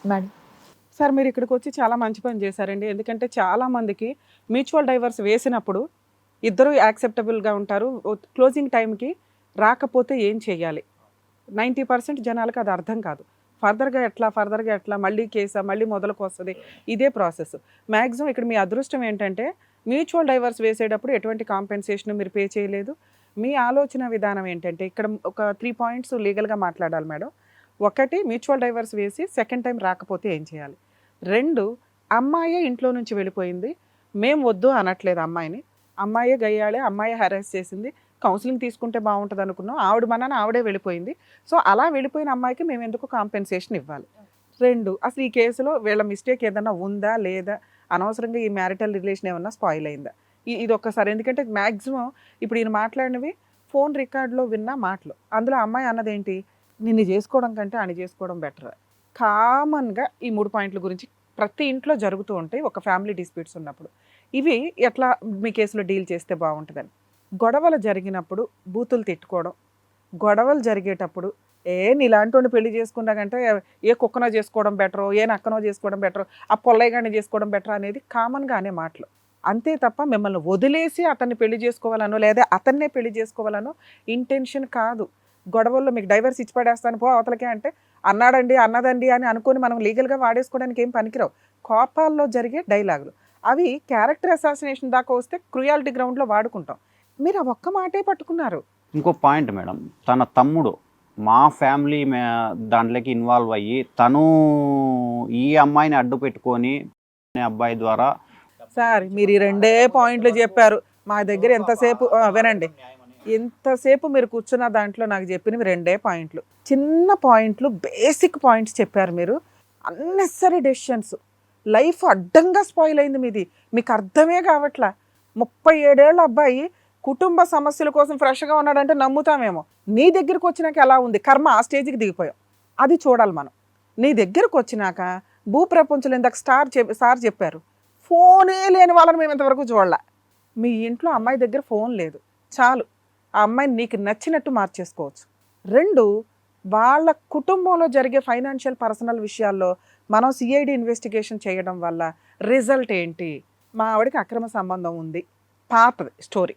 Madam. Sir మీరు ఇక్కడికి వచ్చి చాలా మంచి పని చేశారండి. ఎందుకంటే చాలా మందికి మ్యూచువల్ డైవర్స్ వేసినప్పుడు ఇద్దరు యాక్సెప్టబుల్‌గా ఉంటారు. క్లోజింగ్ టైమ్‌కి రాకపోతే ఏం చేయాలి? 90% జనాలకి అది అర్థం కాదు. ఫర్దర్‌గా ఎట్లా? మళ్ళీ కేసా? మళ్ళీ మొదలుకొస్తది. ఇదే ప్రాసెస్. మాక్సిమం ఇక్కడ మీ అదృష్టం ఏంటంటే మ్యూచువల్ డైవర్స్ వేసేటప్పుడు ఎటువంటి కాంపెన్సేషన్ మీరు పే చేయలేదు. మీ ఆలోచన విధానం ఏంటంటే ఇక్కడ ఒక 3 పాయింట్స్ లీగల్‌గా మాట్లాడాలి మేడం. ఒకటి మ్యూచువల్ డైవర్స్ వేసి సెకండ్ టైమ్ రాకపోతే ఏం చేయాలి? 2 అమ్మాయే ఇంట్లో నుంచి వెళ్ళిపోయింది. మేము వద్దు అనట్లేదు అమ్మాయిని. అమ్మాయే గయ్యాళి, అమ్మాయే హెరాస్ చేసింది. కౌన్సెలింగ్ తీసుకుంటే బావుంటదనుకున్నాం. ఆవిడ మనాన ఆవిడే వెళ్ళిపోయింది. సో, అలా వెళ్ళిపోయిన అమ్మాయికి మేమెందుకు కాంపెన్సేషన్ ఇవ్వాలి. 2 అసలు ఈ కేసులో వీళ్ళ మిస్టేక్ ఏదన్నా ఉందా? లేదా? అనవసరంగా ఈ మ్యారిటల్ రిలేషన్ ఏమన్నా స్పాయిల్ అయిందా? ఇదొక్కసారి ఎందుకంటే మాక్సిమం ఇప్పుడు ఈయన మాట్లాడినవి ఫోన్ రికార్డ్‌లో విన్న మాటలు. అందులో అమ్మాయి అన్నదేంటి? నిన్ను జేసుకోవడం కంటే ఆడిని జేసుకోవడం బెటర్. కామన్‌గా ఈ 3 పాయింట్ల గురించి ప్రతి ఇంట్లో జరుగుతూ ఉంటాయి. ఒక ఫ్యామిలీ డిస్ప్యూట్స్ ఉన్నప్పుడు. ఇవి ఎట్లా మీ కేసులో డీల్ చేస్తే బావుంటదని. గొడవలు జరిగినప్పుడు బూతులు తిట్టుకోవడం. గొడవలు జరిగేటప్పుడు నీలాంటోడిని పెళ్లి చేసుకున్నా కంటే ఏ కుక్కనో చేసుకోవడం బెటరో, ఏ నక్కనో చేసుకోవడం బెటరో, ఆ పొల్లయ్యగాడిని చేసుకోవడం బెటర్ అనేది కామన్‌గా అనే మాటలు. అంతే తప్ప మిమ్మల్ని వదిలేసి అతన్ని పెళ్లి చేసుకోవాలనో, లేదా అతన్నే పెళ్లి చేసుకోవాలనో ఇంటెన్షన్ కాదు. గొడవల్లో మీకు డైవర్స్ ఇచ్చి పడేస్తాను పో అవతలకే అంటే, అన్నాడండి, అన్నదండి అని అనుకోని మనం లీగల్‌గా వాడేసుకోవడానికి ఏం పనికిరావు. కోపాల్లో జరిగే డైలాగులు. అవి క్యారెక్టర్ అసాసినేషన్ దాకా వస్తే క్రుయాలిటీ గ్రౌండ్‌లో వాడుకుంటాం. మీరు ఆ ఒక్క మాటే పట్టుకున్నారు. ఇంకో పాయింట్ మేడం, తన తమ్ముడు మా ఫ్యామిలీ దాంట్లోకి ఇన్వాల్వ్ అయ్యి తను ఈ అమ్మాయిని అడ్డు పెట్టుకొని అబ్బాయి ద్వారా సార్ మీరు ఈ 2 పాయింట్లు చెప్పారు. మా దగ్గర ఎంతసేపు వినండి. ఎంతసేపు మీరు కూర్చున్న దాంట్లో నాకు చెప్పినవి 2 పాయింట్లు. చిన్న పాయింట్లు, బేసిక్ పాయింట్స్ చెప్పారు మీరు. Unnecessary decisions. లైఫ్ అడ్డంగా స్పాయిల్ అయింది మీది. మీకు అర్థమే కావట్లా. 37 ఏళ్ల అబ్బాయి కుటుంబ సమస్యల కోసం ఫ్రెష్‌గా ఉన్నాడంటే నమ్ముతామేమో. నీ దగ్గరికి వచ్చినాక ఎలా ఉంది? కర్మ ఆ స్టేజ్‌కి దిగిపోయాం. అది చూడాలి మనం. నీ దగ్గరకు వచ్చినాక భూప్రపంచంలో ఇందాక సార్ చెప్పారు. ఫోనే లేని వాళ్ళని మేము ఇంతవరకు చూడలే. మీ ఇంట్లో అమ్మాయి దగ్గర ఫోన్ లేదు. చాలు. ఆ అమ్మాయిని నీకు నచ్చినట్టు మార్చేసుకోవచ్చు. 2 వాళ్ళ కుటుంబంలో జరిగే ఫైనాన్షియల్ పర్సనల్ విషయాల్లో మనం సిఐడి ఇన్వెస్టిగేషన్ చేయడం వల్ల రిజల్ట్ ఏంటి? మా ఆవిడకి అక్రమ సంబంధం ఉంది. పాతది స్టోరీ.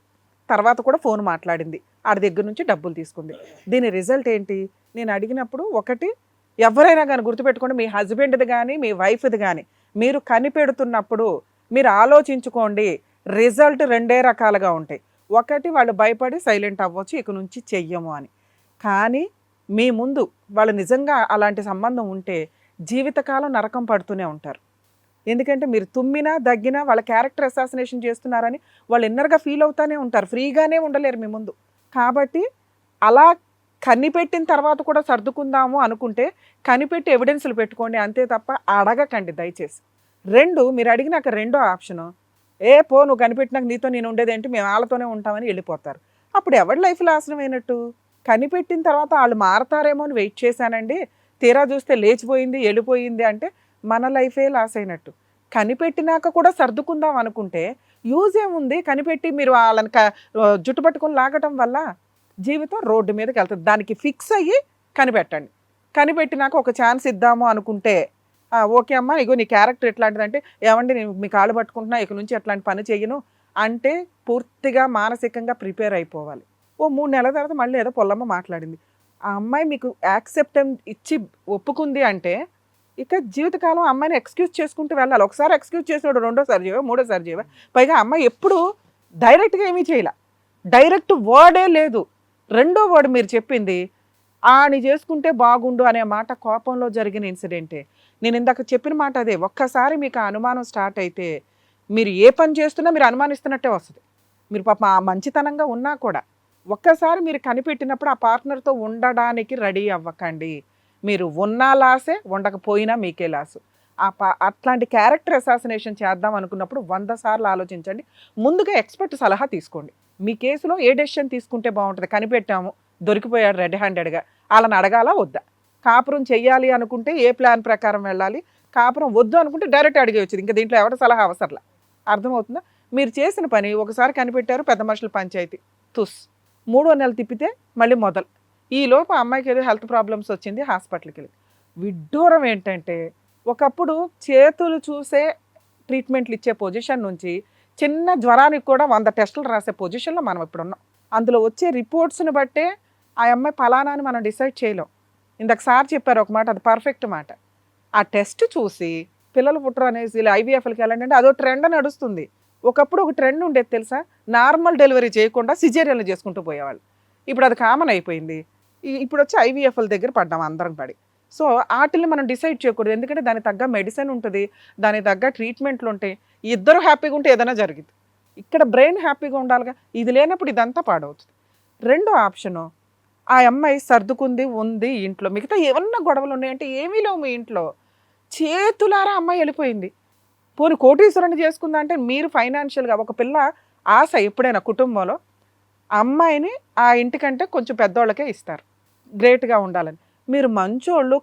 తర్వాత కూడా ఫోన్ మాట్లాడింది. ఆడి దగ్గర నుంచి డబ్బులు తీసుకుంది. దీని రిజల్ట్ ఏంటి? నేను అడిగినప్పుడు ఒకటి ఎవరైనా కానీ గుర్తుపెట్టుకోండి, మీ హస్బెండ్‌ది కానీ, మీ వైఫ్‌ది కానీ మీరు కనిపెడుతున్నప్పుడు మీరు ఆలోచించుకోండి. రిజల్ట్ 2 రకాలుగా ఉంటాయి. ఒకటి వాళ్ళు భయపడి సైలెంట్ అవ్వచ్చు, ఇక నుంచి చెయ్యము అని. కానీ మీ ముందు వాళ్ళు నిజంగా అలాంటి సంబంధం ఉంటే జీవితకాలం నరకం పడుతూనే ఉంటారు. ఎందుకంటే మీరు తుమ్మినా, దగ్గినా వాళ్ళ క్యారెక్టర్ అసాసినేషన్ చేస్తున్నారని వాళ్ళు ఇన్నర్‌గా ఫీల్ అవుతానే ఉంటారు. ఫ్రీగానే ఉండలేరు మీ ముందు. కాబట్టి అలా కనిపెట్టిన తర్వాత కూడా సర్దుకుందాము అనుకుంటే కనిపెట్టి ఎవిడెన్స్‌లు పెట్టుకోండి. అంతే తప్ప అడగకండి దయచేసి. 2 మీరు అడిగినాక రెండో ఆప్షను, పో నువ్వు కనిపెట్టినాక నీతో నేను ఉండేదేంటి? మేము ఆళ్ళతోనే ఉంటామని వెళ్ళిపోతారు. అప్పుడు ఎవడి లైఫ్ నాశనం అయినట్టు? కనిపెట్టిన తర్వాత ఆళ్ళు మారతారేమో అని వెయిట్ చేశానండి. తీరా చూస్తే లేచిపోయింది, ఎళ్ళిపోయింది అంటే మన లైఫే లాస్ అయినట్టు. కనిపెట్టినాక కూడా సర్దుకుందాం అనుకుంటే యూజ్ ఏముంది? కనిపెట్టి మీరు వాళ్ళని జుట్టు పట్టుకొని లాగటం వల్ల జీవితం రోడ్డు మీదకెళ్తది. దానికి ఫిక్స్ అయ్యి కనిపెట్టండి. కనిపెట్టినాక ఒక ఛాన్స్ ఇద్దాము అనుకుంటే, ఓకే అమ్మా ఇగో నీ క్యారెక్టర్ ఎట్లాంటిదంటే, ఏవండీ నేను మీ కాళ్ళు పట్టుకుంటున్నా, ఇక నుంచి అట్లాంటి పని చెయ్యను అంటే పూర్తిగా మానసికంగా ప్రిపేర్ అయిపోవాలి. ఓ 3 నెలల తర్వాత మళ్ళీ ఏదో పొల్లమ్మ మాట్లాడింది. ఆ అమ్మాయి మీకు యాక్సెప్టెన్స్ ఇచ్చి ఒప్పుకుంది అంటే, ఇక జీవితకాలం అమ్మాయిని ఎక్స్‌క్యూజ్ చేసుకుంటూ వెళ్ళాలి. ఒకసారి ఎక్స్‌క్యూజ్ చేసినోడు రెండోసారి చేయవా? మూడోసారి చేయవా? పైగా అమ్మాయి ఎప్పుడు డైరెక్ట్‌గా ఏమీ చేయలా. డైరెక్ట్ వర్డే లేదు. రెండో వర్డ్ మీరు చెప్పింది, ఆడిని చేసుకుంటే బాగుండు అనే మాట కోపంలో జరిగిన ఇన్సిడెంటే. నేను ఇందాక చెప్పిన మాట అదే. ఒక్కసారి మీకు ఆ అనుమానం స్టార్ట్ అయితే, మీరు ఏ పని చేస్తున్నా మీరు అనుమానిస్తున్నట్టే వస్తది. మీరు పాపం ఆ మంచితనంగా ఉన్నా కూడా. ఒక్కసారి మీరు కనిపెట్టినప్పుడు ఆ పార్ట్నర్‌తో ఉండడానికి రెడీ అవ్వకండి. మీరు ఉన్నా లాసే, ఉండకపోయినా మీకే లాసు. అట్లాంటి క్యారెక్టర్ అసాసినేషన్ చేద్దాం అనుకున్నప్పుడు 100 సార్లు ఆలోచించండి. ముందుగా ఎక్స్‌పర్ట్ సలహా తీసుకోండి. మీ కేసులో ఏ డెసిషన్ తీసుకుంటే బావుంటది? కనిపెట్టాము, దొరికిపోయాడు రెడ్ హ్యాండెడ్‌గా. ఆళ్ళని అడగాలా? వద్దా? కాపురం చెయ్యాలి అనుకుంటే ఏ ప్లాన్ ప్రకారం వెళ్ళాలి? కాపురం వద్దు అనుకుంటే డైరెక్ట్ అడిగేయొచ్చు. ఇంక దీంట్లో ఎవరి సలహా అవసరంలా. అర్థమవుతుందా? మీరు చేసిన పని ఒకసారి కనిపెట్టారు, పెద్ద మనుషుల పంచాయతీ. తుస్. మూడో నెల తిప్పితే మళ్ళీ మొదలు. ఈలోపు ఆ అమ్మాయికి ఏదో హెల్త్ ప్రాబ్లమ్స్ వచ్చింది, హాస్పిటల్‌కెళ్ళింది. విడ్డూరం ఏంటంటే ఒకప్పుడు చేతులు చూసే ట్రీట్మెంట్లు ఇచ్చే పొజిషన్ నుంచి చిన్న జ్వరానికి కూడా 100 టెస్టులు రాసే పొజిషన్లో మనం ఇప్పుడు ఉన్నాం. అందులో వచ్చే రిపోర్ట్స్ని బట్టే ఆ అమ్మాయి ఫలానా అని మనం డిసైడ్ చేయలేం. ఇందాక సార్ చెప్పారు ఒక మాట, అది పర్ఫెక్ట్ మాట. ఆ టెస్ట్ చూసి పిల్లలు పుట్టరు అనేసి ఇలా ఐవీఎఫ్లకి వెళ్ళండి అంటే అదో ట్రెండ్ నడుస్తుంది. ఒకప్పుడు ఒక ట్రెండ్ ఉండేది తెలుసా, నార్మల్ డెలివరీ చేయకుండా సిజేరియన్లు చేసుకుంటూ పోయేవాళ్ళు. ఇప్పుడు అది కామన్ అయిపోయింది. ఇప్పుడు వచ్చి ఐవీఎఫ్ల దగ్గర పడ్డాం అందరం పడి. సో వాటిని మనం డిసైడ్ చేయకూడదు, ఎందుకంటే దానికి తగ్గ మెడిసిన్ ఉంటుంది, దానికి తగ్గ ట్రీట్మెంట్లు ఉంటాయి. ఇద్దరు హ్యాపీగా ఉంటే ఏదైనా జరిగింది. ఇక్కడ బ్రెయిన్ హ్యాపీగా ఉండాలిగా, ఇది లేనప్పుడు ఇదంతా పాడవుతుంది. రెండో ఆప్షను, ఆ అమ్మాయి సర్దుకుంది ఉంది ఇంట్లో, మిగతా ఏమన్నా గొడవలు ఉన్నాయంటే ఏమీ లేవు మీ ఇంట్లో, చేతులారా అమ్మాయి వెళ్ళిపోయింది. పోనీ కోటీశ్వరుని చేసుకుందా అంటే మీరు ఫైనాన్షియల్గా ఒక పిల్ల ఆశ ఎప్పుడైనా కుటుంబంలో అమ్మాయిని ఆ ఇంటికంటే కొంచెం పెద్దోళ్ళకే ఇస్తారు గ్రేట్గా ఉండాలని. మీరు మంచోళ్ళు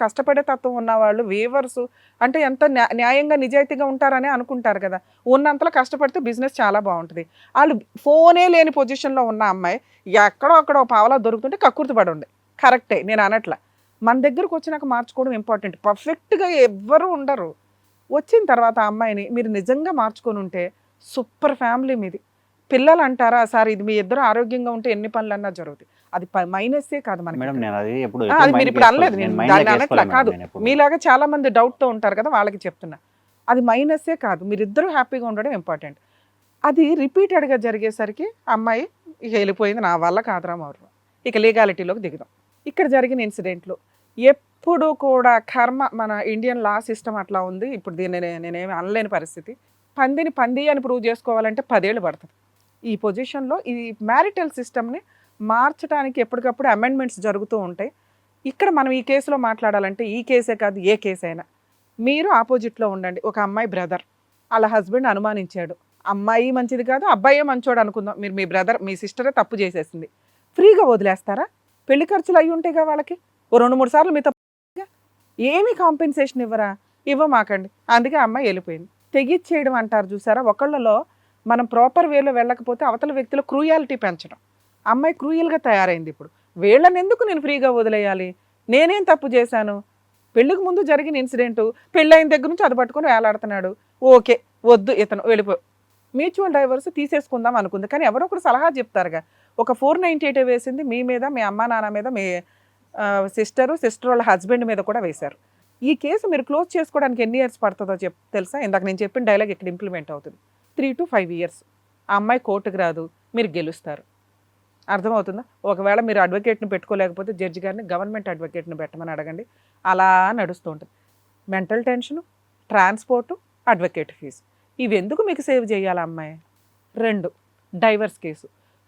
కష్టపడే తత్వం ఉన్నవాళ్ళు వీవర్స్ అంటే ఎంత న్యాయంగా నిజాయితీగా ఉంటారని అనుకుంటారు కదా. ఉన్నంతలో కష్టపడితే బిజినెస్ చాలా బాగుంటుంది. వాళ్ళు ఫోనే లేని పొజిషన్లో ఉన్న అమ్మాయి ఎక్కడో అక్కడో పావలా దొరుకుతుంటే కక్కుర్తి పడి ఉండే. కరెక్టే, నేను అనట్లా. మన దగ్గరకు వచ్చినాక మార్చుకోవడం ఇంపార్టెంట్. పర్ఫెక్ట్గా ఎవ్వరూ ఉండరు. వచ్చిన తర్వాత ఆ అమ్మాయిని మీరు నిజంగా మార్చుకొని ఉంటే సూపర్ ఫ్యామిలీ మీది. పిల్లలు అంటారా సార్, ఇది మీ ఇద్దరు ఆరోగ్యంగా ఉంటే ఎన్ని పనులన్నా జరుగుతాయి. అది మైనస్సే కాదు మనకి. మేడం నేను అది ఎప్పుడు అది మీరు ఇప్పుడు అనలేదు, నేను దాన్ని అనట్లా కాదు. మీలాగా చాలా మంది డౌట్తో ఉంటారు కదా, వాళ్ళకి చెప్తున్నా. అది మైనస్సే కాదు, మీరిద్దరూ హ్యాపీగా ఉండడం ఇంపార్టెంట్. అది రిపీటెడ్గా జరిగేసరికి అమ్మాయి ఇక వెళ్ళిపోయింది, నా వల్ల కాదురా మౌరు, ఇక లీగాలిటీలోకి దిగుదాం. ఇక్కడ జరిగిన ఇన్సిడెంట్లు ఎప్పుడు కూడా కర్మ, మన ఇండియన్ లా సిస్టమ్ అట్లా ఉంది. ఇప్పుడు దీన్ని నేనేమి అనలేని పరిస్థితి. పందిని పంది అని ప్రూవ్ చేసుకోవాలంటే 10 ఏళ్ళు పడుతుంది. ఈ పొజిషన్లో ఈ మ్యారిటల్ సిస్టమ్ని మార్చడానికి ఎప్పటికప్పుడు అమెండ్మెంట్స్ జరుగుతూ ఉంటాయి. ఇక్కడ మనం ఈ కేసులో మాట్లాడాలంటే ఈ కేసే కాదు, ఏ కేసు అయినా మీరు ఆపోజిట్లో ఉండండి. ఒక అమ్మాయి బ్రదర్, వాళ్ళ హస్బెండ్ అనుమానించాడు, అమ్మాయి మంచిది కాదు అబ్బాయే మంచోడు అనుకుందాం. మీరు మీ బ్రదర్ మీ సిస్టరే తప్పు చేసేసింది, ఫ్రీగా వదిలేస్తారా? పెళ్లి ఖర్చులు అయ్యి ఉంటాయిగా వాళ్ళకి, ఓ 2-3 సార్లు మీతో ఏమీ కాంపెన్సేషన్ ఇవ్వరా? ఇవ్వమాకండి. అందుకే అమ్మాయి వెళ్ళిపోయింది. తెగిచ్చేయడం అంటారు చూసారా, ఒకళ్ళలో మనం ప్రాపర్ వేలో వెళ్ళకపోతే అవతల వ్యక్తిలో క్రూయాలిటీ పెంచడం. అమ్మాయి క్రూయల్గా తయారైంది. ఇప్పుడు వీళ్ళని ఎందుకు నేను ఫ్రీగా వదిలేయాలి? నేనేం తప్పు చేశాను? పెళ్ళికి ముందు జరిగిన ఇన్సిడెంటు, పెళ్ళైన దగ్గర నుంచి అది పట్టుకొని వేలాడుతున్నాడు. ఓకే వద్దు ఇతను వెళ్ళిపో, మ్యూచువల్ డైవర్స్ తీసేసుకుందాం అనుకుంది. కానీ ఎవరో ఒకరు సలహా చెప్తారుగా. ఒక 498 వేసింది మీ మీద, మీ అమ్మా నాన్న మీద, మీ సిస్టర్ వాళ్ళ హస్బెండ్ మీద కూడా వేశారు. ఈ కేసు మీరు క్లోజ్ చేసుకోవడానికి ఎన్ని ఇయర్స్ పడుతుందో తెలుసా? ఇందాక నేను చెప్పిన డైలాగ్ ఇక్కడ ఇంప్లిమెంట్ అవుతుంది. 3 to 5 years. ఆ అమ్మాయి కోర్టుకు రాదు, మీరు గెలుస్తారు. అర్థమవుతుందా? ఒకవేళ మీరు అడ్వకేట్ని పెట్టుకోలేకపోతే జడ్జి గారిని గవర్నమెంట్ అడ్వకేట్ని పెట్టమని అడగండి. అలా నడుస్తూ ఉంటుంది. Mental tension, transport, advocate fees, ఇవి ఎందుకు మీకు సేవ్ చేయాలి అమ్మాయి? 2, డైవర్స్ కేసు.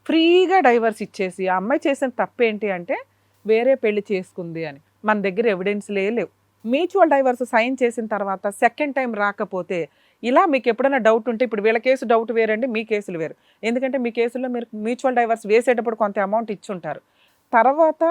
ఫ్రీగా డైవర్స్ ఇచ్చేసి ఆ అమ్మాయి చేసిన తప్పేంటి అంటే వేరే పెళ్లి చేసుకుంది అని. మన దగ్గర ఎవిడెన్స్లే లేవు. మ్యూచువల్ డైవర్స్ సైన్ చేసిన తర్వాత సెకండ్ టైం రాకపోతే, ఇలా మీకు ఎప్పుడైనా డౌట్ ఉంటే, ఇప్పుడు వీళ్ళ కేసు డౌట్ వేరండి, మీ కేసులు వేరు. ఎందుకంటే మీ కేసుల్లో మీరు మ్యూచువల్ డైవర్స్ వేసేటప్పుడు కొంత అమౌంట్ ఇచ్చుంటారు. తర్వాత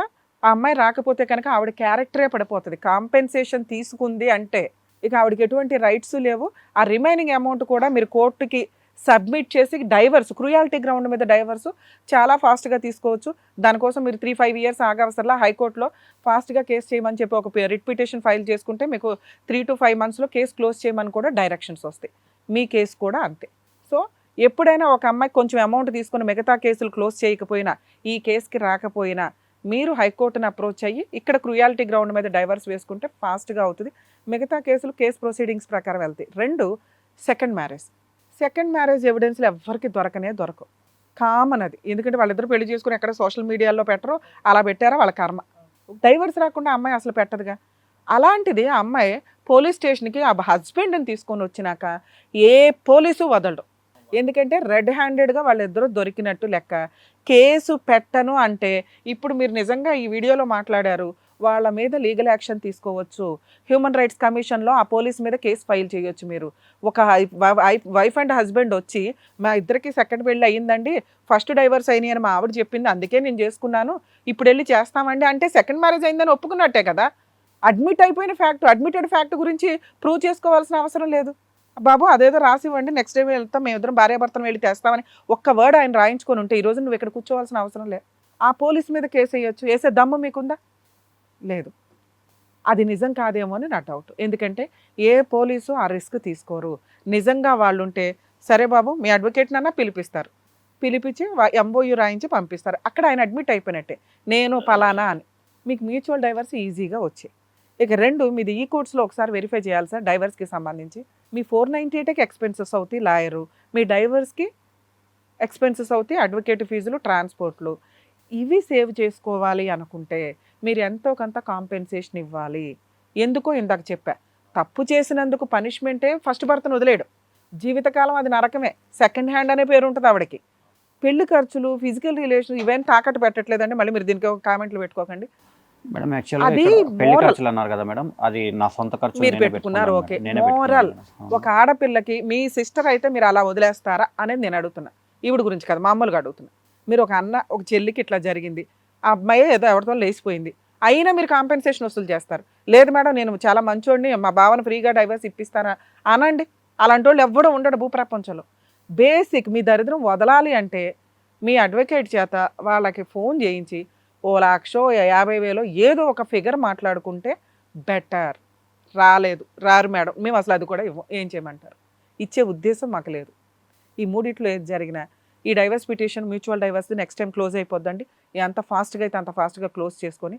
ఆ అమ్మాయి రాకపోతే కనుక ఆవిడ క్యారెక్టరే పడిపోతుంది. కాంపెన్సేషన్ తీసుకుంది అంటే ఇక ఆవిడకి ఎటువంటి రైట్స్ లేవు. ఆ రిమైనింగ్ అమౌంట్ కూడా మీరు కోర్టుకి సబ్మిట్ చేసి డైవర్స్, క్రూయాలిటీ గ్రౌండ్ మీద డైవర్స్ చాలా ఫాస్ట్గా తీసుకోవచ్చు. దానికోసం మీరు 3-5 years ఆగవసరలా. హైకోర్టులో ఫాస్ట్గా కేసు చేయమని చెప్పి ఒక రిట్ పిటిషన్ ఫైల్ చేసుకుంటే మీకు 3 to 5 monthsలో కేసు క్లోజ్ చేయమని కూడా డైరెక్షన్స్ వస్తాయి. మీ కేసు కూడా అంతే. సో ఎప్పుడైనా ఒక అమ్మాయి కొంచెం అమౌంట్ తీసుకుని మిగతా కేసులు క్లోజ్ చేయకపోయినా, ఈ కేసుకి రాకపోయినా, మీరు హైకోర్టుని అప్రోచ్ అయ్యి ఇక్కడ క్రూయాలిటీ గ్రౌండ్ మీద డైవర్స్ వేసుకుంటే ఫాస్ట్గా అవుతుంది. మిగతా కేసులు కేసు ప్రొసీడింగ్స్ ప్రకారం వెళ్తాయి. 2, సెకండ్ మ్యారేజ్. సెకండ్ మ్యారేజ్ ఎవిడెన్స్లు ఎవరికి దొరకవు. కామన్ అది. ఎందుకంటే వాళ్ళిద్దరు పెళ్లి చేసుకుని ఎక్కడ సోషల్ మీడియాలో పెట్టరు, అలా పెట్టారా వాళ్ళ కర్మ. డైవర్స్ రాకుండా అమ్మాయి అసలు పెట్టదుగా. అలాంటిది ఆ అమ్మాయి పోలీస్ స్టేషన్కి ఆ హస్బెండ్ని తీసుకొని వచ్చినాక ఏ పోలీసు వదలడు. ఎందుకంటే రెడ్ హ్యాండెడ్గా వాళ్ళిద్దరూ దొరికినట్టు లెక్క. కేసు పెట్టను అంటే ఇప్పుడు మీరు నిజంగా ఈ వీడియోలో మాట్లాడారు, వాళ్ళ మీద లీగల్ యాక్షన్ తీసుకోవచ్చు. హ్యూమన్ రైట్స్ కమిషన్లో ఆ పోలీస్ మీద కేసు ఫైల్ చేయొచ్చు. మీరు ఒక వైఫ్ అండ్ హస్బెండ్ వచ్చి, మా ఇద్దరికి సెకండ్ పెళ్ళి అయ్యిందండి, ఫస్ట్ డైవర్స్ అయినాయి అని మా ఆవిడ చెప్పింది, అందుకే నేను చేసుకున్నాను, ఇప్పుడు వెళ్ళి చేస్తామండి అంటే సెకండ్ మ్యారేజ్ అయిందని ఒప్పుకున్నట్టే కదా. అడ్మిటెడ్ ఫ్యాక్ట్ గురించి ప్రూవ్ చేసుకోవాల్సిన అవసరం లేదు. బాబు అదేదో రాసివ్వండి, నెక్స్ట్ డే వెళ్తాం, మేమిద్దరం భార్యాభర్తను వెళ్ళి తెస్తామని ఒక్క వర్డ్ ఆయన రాయించుకొని ఉంటే ఈరోజు నువ్వు ఇక్కడ కూర్చోవాల్సిన అవసరం లేదు. ఆ పోలీస్ మీద కేసు వేయొచ్చు. వేసే దమ్ము మీకుందా? లేదు. అది నిజం కాదేమో అని నా డౌట్. ఎందుకంటే ఏ పోలీసు ఆ రిస్క్ తీసుకోరు. నిజంగా వాళ్ళు ఉంటే సరే బాబు మీ అడ్వకేట్నన్నా పిలిపిస్తారు, పిలిపించి ఎంఓయూ రాయించి పంపిస్తారు. అక్కడ ఆయన అడ్మిట్ అయిపోయినట్టే, నేను పలానా అని. మీకు మ్యూచువల్ డైవర్స్ ఈజీగా వచ్చాయి. ఇక 2 మీది ఈ కోర్ట్స్లో ఒకసారి వెరిఫై చేయాలి సార్. డైవర్స్కి సంబంధించి మీ 498కి ఎక్స్పెన్సెస్ అవుతాయి లాయరు, మీ డైవర్స్కి ఎక్స్పెన్సెస్ అవుతాయి అడ్వకేట్ ఫీజులు, ట్రాన్స్పోర్ట్లు. ఇవి సేవ్ చేసుకోవాలి అనుకుంటే మీరు ఎంతో కొంత కాంపెన్సేషన్ ఇవ్వాలి. ఎందుకో ఇందాక చెప్పా, తప్పు చేసినందుకు పనిష్మెంటే ఫస్ట్ భర్తను వదిలేయడం, జీవితకాలం అది నరకమే. సెకండ్ హ్యాండ్ అనే పేరు ఉంటుంది ఆవిడకి. పెళ్లి ఖర్చులు, ఫిజికల్ రిలేషన్ ఇవేం తాకట్టు పెట్టట్లేదండి. మళ్ళీ మీరు దీనికి కామెంట్లు పెట్టుకోకండి. మేడం యాక్చువల్గా పెళ్లి ఖర్చులు అన్నారు కదా మేడం, అది నా సొంత ఖర్చు మీరు పెట్టుకున్నారు. ఓకే, మోరల్ ఒక ఆడపిల్లకి మీ సిస్టర్ అయితే మీరు అలా వదిలేస్తారా అనేది నేను అడుగుతున్నా. ఈవిడ గురించి కదా, మామూలుగా అడుగుతున్నా. మీరు ఒక అన్న ఒక చెల్లికి ఇట్లా జరిగింది, ఆ అమ్మాయి ఏదో ఎవరితో లేచిపోయింది, అయినా మీరు కాంపెన్సేషన్ వసూలు చేస్తారు. లేదు మేడం నేను చాలా మంచోడిని, మా భావన ఫ్రీగా డైవర్స్ ఇప్పిస్తారా అనండి. అలాంటి వాళ్ళు ఎవ్వడూ ఉండడు భూప్రపంచంలో. బేసిక్ మీ దరిద్రం వదలాలి అంటే మీ అడ్వకేట్ చేత వాళ్ళకి ఫోన్ చేయించి 1,50,000 ఏదో ఒక ఫిగర్ మాట్లాడుకుంటే బెటర్. రారు మేడం, మేము అసలు అది కూడా ఇవ్వం, ఏం చేయమంటారు? ఇచ్చే ఉద్దేశం మాకు లేదు. ఈ మూడిట్లో ఏది జరిగినా ఈ divorce petition, mutual divorce next time close అయిపోద్దండి. ఎంత ఫాస్ట్గా అయితే అంత ఫాస్ట్గా క్లోజ్ చేసుకొని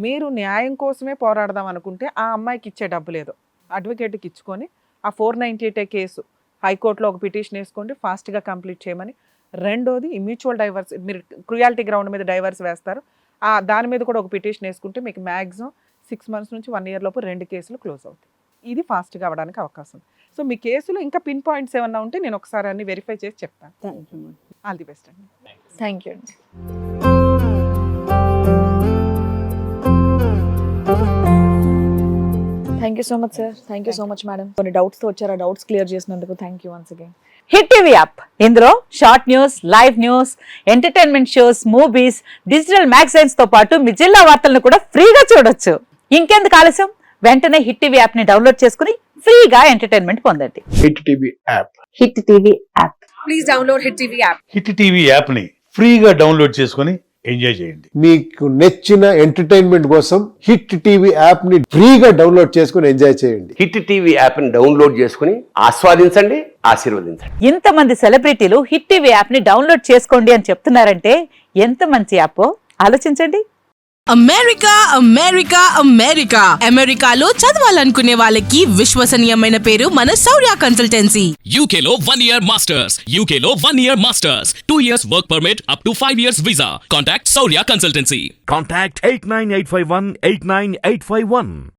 మీరు న్యాయం కోసమే పోరాడదాం అనుకుంటే ఆ అమ్మాయికి ఇచ్చే డబ్బు లేదో అడ్వకేట్కి ఇచ్చుకొని ఆ 498 కేసు హైకోర్టులో ఒక పిటిషన్ వేసుకోండి, ఫాస్ట్గా కంప్లీట్ చేయమని. రెండోది ఈ మ్యూచువల్ డైవర్స్, మీరు క్రుయాలిటీ గ్రౌండ్ మీద డైవర్స్ వేస్తారు, దాని మీద కూడా ఒక పిటిషన్ వేసుకుంటే మీకు మ్యాక్సిమం 6 months నుంచి 1 year లోపు 2 కేసులు క్లోజ్ అవుతాయి. ఇది ఫాస్ట్గా అవ్వడానికి అవకాశం. సో మీ కేసులో ఇంకా పిన్ పాయింట్స్ ఏమన్నా ఉంటే నేను ఒకసారి అన్ని వెరిఫై చేసి చెప్తాను. ఆల్ ది బెస్ట్ అండి. థ్యాంక్ యూ అండి. Thank you so much sir. Thank you so much madam. కొన్ని డౌట్స్తో వచ్చారు, ఆ డౌట్స్ క్లియర్ చేసినందుకు thank you once again. Hit TV app, ఇందులో short news, live news, entertainment shows, movies, digital magazines తో పాటు మీ జిల్లా వార్తలను కూడా ఫ్రీగా చూడొచ్చు. ఇంకెందుకు ఆలస్యం, వెంటనే హిట్ టీవీ యాప్ ని డౌన్లోడ్ చేసుకుని ఫ్రీగా ఎంటర్టైన్మెంట్ పొందండి. Hit TV app. Hit TV app. Please download hit TV app. Hit TV app ని ఫ్రీగా డౌన్లోడ్ చేసుకొని ఎంజాయ్ చేయండి. మీకు నచ్చిన ఎంటర్టైన్మెంట్ కోసం హిట్ టీవీ యాప్ ని ఫ్రీగా డౌన్లోడ్ చేసుకుని ఎంజాయ్ చేయండి. హిట్ టీవీ యాప్ ని డౌన్లోడ్ చేసుకుని ఆస్వాదించండి, ఆశీర్వదించండి. ఇంతమంది సెలబ్రిటీలు హిట్ టీవీ యాప్ ని డౌన్లోడ్ చేసుకోండి అని చెప్తున్నారంటే ఎంత మంచి యాప్ ఆలోచించండి. అమెరికా అమెరికా అమెరికా అమెరికాలో చదవాలనుకునే వాళ్ళకి విశ్వసనీయమైన పేరు మన శౌర్య కన్సల్టెన్సీ. UK లో 1 year masters, UK లో 1 year masters, 2 years work permit up to 5 years visa. Contact Saurya Consultancy. Contact 89851 89851.